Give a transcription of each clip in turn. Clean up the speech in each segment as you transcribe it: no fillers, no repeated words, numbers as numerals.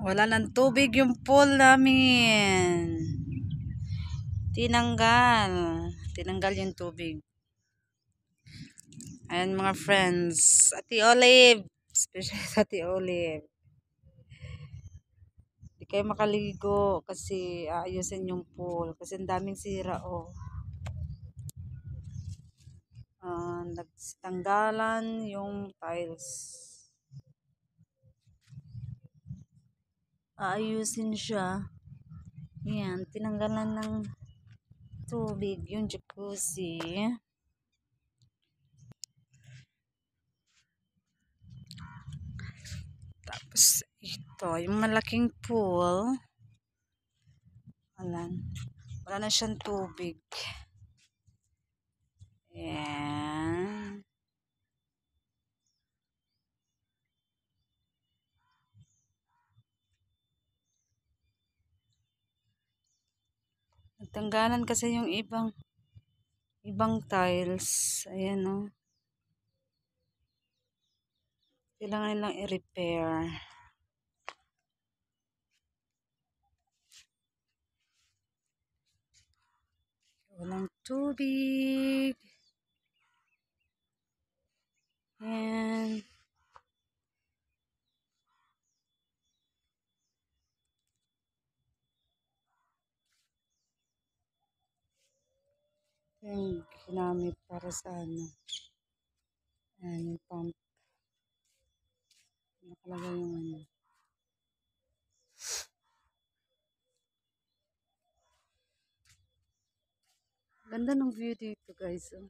Wala ng tubig yung pool namin. Tinanggal. Tinanggal yung tubig. Ayan mga friends. Ate Olive. Special sa Ate Olive. Di kayo makaligo kasi aayusin yung pool. Kasi ang daming sira oh. Nagtanggalan yung tiles. Aayusin siya. Yan, tinanggalan ng tubig yung jacuzzi. Tapos ito, yung malaking pool. Wala na siyang tubig. Yan. Nagtanggalan kasi yung ibang tiles. Ayan oh. Kailangan nilang i-repair. Walang tubig. Yan. Yung ginamit para sa ano. Ayan yung pump. Nakalagay yung ano. Ganda ng view dito guys. Oh.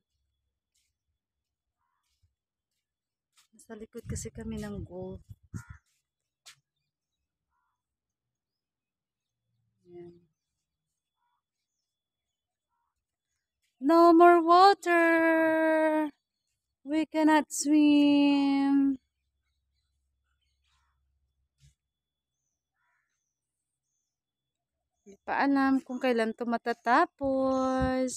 Nasa likod kasi kami ng gold. Ayan. No more water! We cannot swim! Hindi pa alam kung kailan ito matatapos.